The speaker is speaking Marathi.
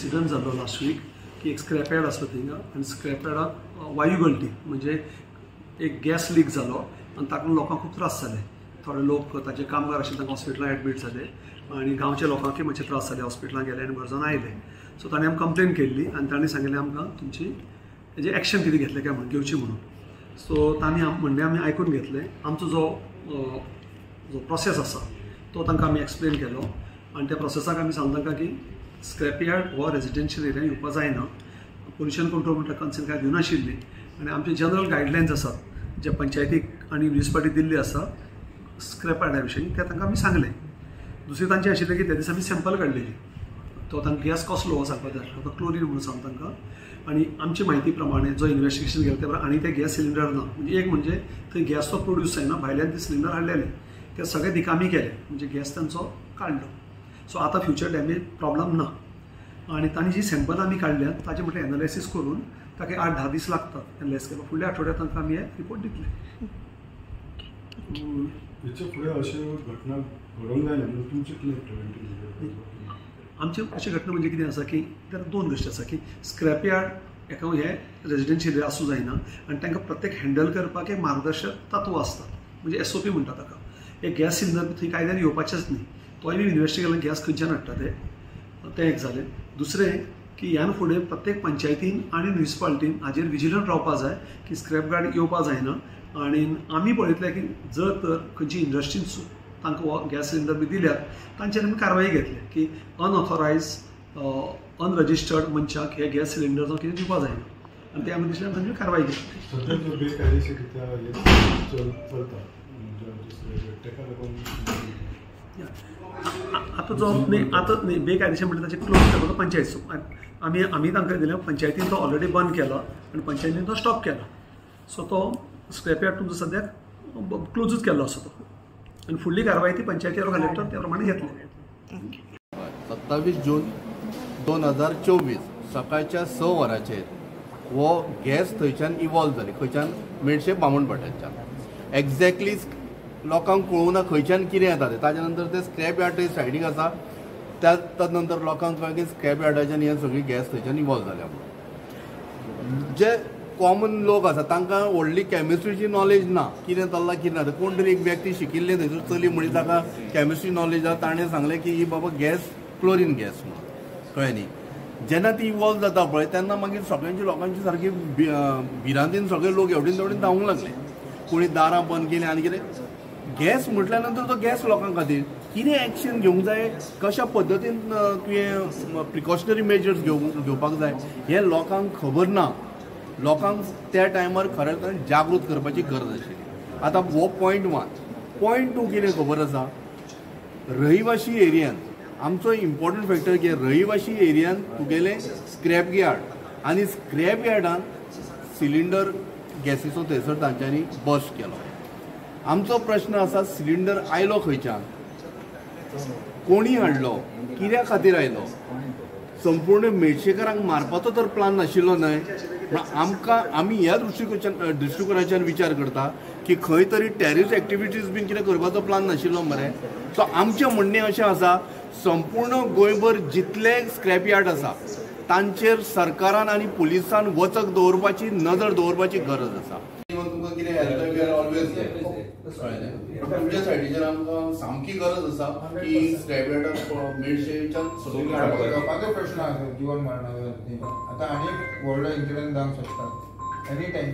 एक्सिडंट जालो लास्ट वीक की एक स्क्रॅप यार्ड आसलो थिंगा आनी स्क्रॅप यार्डाक वायू गळटी म्हणजे एक गॅस लीक जालो आनी ताका लोकांक खूब त्रास जाले. थोडे लोक ताजे कामगार आशिल्ले तांकां हॉस्पिटलांत एडमीट जाले आनी गांवच्या लोकांकूय मातशे त्रास जाले. हॉस्पिटलांत गेले आनी बरे जावन आयले. सो ताणें आमकां कंप्लेन केल्ली आनी ताणें सांगिल्लें आमकां तुमची हेजे एक्शन कितें घेतलें काय म्हणून घेवची म्हणून. सो तांणी म्हणलें आमी आयकून घेतलें. आमचो जो प्रोसेस आसा तो तांकां आमी एक्सप्लेन केलो आनी त्या प्रोसेसाक आमी सांगलें तांकां की स्क्रॅप यार्ड हो रेजिडेन्शियल एरियान येवपाक जायना. पोल्युशन कंट्रोल म्हणटा कन्सर्न कांय दिवनाशिल्ली आनी आमचे जनरल गायडलायन्स आसात जे पंचायतीक आनी म्युनिसिपालिटी दिल्ली आसा स्क्रॅप यार्डा विशीं ते तांकां आमी सांगलें. दुसरें तांचें आशिल्लें की त्या दिसा आमी सॅम्पल काडलेली. तो तांकां गॅस कसलो हो सांगपाक जाय आसलो. तो क्लोरीन म्हणून सांग तांकां. आनी आमची म्हायती प्रमाणे जो इन्वेस्टिगेशन केलें ते आनी ते गॅस सिलिंडर ना म्हणजे एक म्हणजे थंय गॅस तो प्रोड्यूस जायना. भायल्यान ते सिलिंडर हाडलेले ते सगळे रिकामी केले म्हणजे गॅस तांचो काडलो. सो आतां फ्युचर डॅमेज प्रॉब्लम ना. आनी तांणी जी सॅम्पल आमी काडल्यात ताजे म्हटल्यार एनालायसीस करून ताका 8-10 दीस लागतात एनालायज करपाक. फुडल्या आठवड्यांत तांकां आमी हे रिपोर्ट दितले. हेचे फुडें अश्यो घटना घडोवंक जायना म्हणून तुमचें कितें प्रिव्हेंटीव? आमचे अशी घटना म्हणजे कितें आसा की त्यात दोन गोश्टी आसा की स्क्रॅप यार्ड एका हे रेजिडेन्शियल एरिया आसूं जायना आनी तांकां प्रत्येक हँडल करपाक एक मार्गदर्शक तत्व आसता म्हणजे SOP म्हणटा ताका. एक गॅस सिलिंडर थंय कायद्यान येवपाचेच न्ही. तोय बी इन्वेस्टिगेशन गॅस खंयच्यान हाडटा तें एक जालें. दुसरें की ह्यान फुडें प्रत्येक पंचायतीन आनी म्युनिसिपालिटीन हाजेर विजिलंट रावपा जाय की स्क्रॅप यार्ड येवपा जायना. आनी आमी पळयतले की जर तर खंयची इंडस्ट्रीन तांकां हो गॅस सिलिंडर बी दिल्यात तांचेर आमी कारवाय घेतले की अनऑथोरायज अनरजिस्टर्ड मनशाक हे गॅस सिलिंडर जावं कितें दिवपा जायना आनी ते आमी दिसल्यार तांचेर कारवाय घेतली. सद्या जो बेकायदेशीररित्या चलता तेका लागून आतां जो आतां बेकायदेशीर म्हणटा ताचें क्लोज करपाक पंचायत आमी तांकां दिलें. पंचायतीन तो ऑलरेडी बंद केला आनी पंचायतीन तो स्टॉप केला. सो तो स्क्रॅप यार्ड तुमचो सद्याक क्लोजूच केल्लो आसा तो आनी फुडली कारवाय ती पंचायतीवर कलेक्टर त्या प्रमाणे घेतली. 27 जून 2024 सकाळच्या 6 वरांचेर हो गॅस थंयच्यान इवॉल्व जाली खंयच्यान मेडशे बामणपाट्याच्यान. एक्झॅक्टली लोकांक कळूं ना खंयच्यान कितें येता तें. ताच्या नंतर ते स्क्रॅप यार्ड सायडीक आसा त्या नंतर लोकांक कळ्ळें की स्क्रॅप यार्डाच्यान हे सगळी गॅस थंयच्यान इवॉल्व जाल्या म्हणून. जे कॉमन लोक आसा तांकां व्हडली कॅमिस्ट्रीची नॉलेज ना कितें चल्लां कितें ना. कोण तरी एक व्यक्ती शिकिल्ले थंयसर चली म्हणून ताका कॅमिस्ट्री नॉलेज आसा ताणें सांगलें की ही बाबा गॅस क्लोरीन गॅस म्हणून. कळ्ळें न्ही. जेन्ना ती इवॉल्व जाता पळय तेन्ना मागीर सगळ्यांची लोकांची सारकी भिरांतीन सगळे लोक एवढीन तेवढीन धांवूंक लागले. कोणी दारां बंद केलीं आनी कितें. गॅस म्हटल्या नंतर तो गॅस लोकां खातीर कितें एक्शन घेवंक जाय कशा पद्दतीन तुवें प्रिकॉशनरी मेजर्स घेवपाक जाय हें लोकांक खबर ना. लोकांक त्या टायमार खरें जागृत करपाची गरज आशिल्ली. आतां हो पॉयंट 1. पॉयंट 2 कितें खबर आसा. रहिवाशी एरियान आमचो इम्पॉर्टंट फॅक्टर की रहिवाशी एरियान तुगेलें स्क्रॅप यार्ड आनी स्क्रॅप यार्डान सिलिंडर गॅसीचो थंयसर तांच्यांनी बस्ट केलो. आमचो प्रश्न आसा सिलिंडर आयलो खंयच्यान कोणी हाडलो कित्या खातीर आयलो. संपूर्ण मेडशेकारांक मारपाचो तर प्लान नाशिल्लो न्हय. आमी ह्या दृश्टिकोनाच्यान विचार करता की खंय तरी टॅरिस्ट एक्टिविटीज बीन कितें करपाचो प्लान नाशिल्लो मरे. सो आमचें म्हणणें अशें आसा संपूर्ण गोंयभर जितले स्क्रॅप यार्ड आसा तांचेर सरकारान आनी पुलिसान वचक दवरपाची नजर दवरपाची गरज आसा. तुमकां कितें हेल्थ केअर ऑलवेज तुमच्या सायडीच्यान आमकां सामकी गरज आसा की स्क्रॅप यार्डाक मेडशेच्यान जावपाचो प्रश्न आसा. जीवन मरणाचो आतां आनी व्हडलो इन्सिडंट जावंक शकता एनी टायम.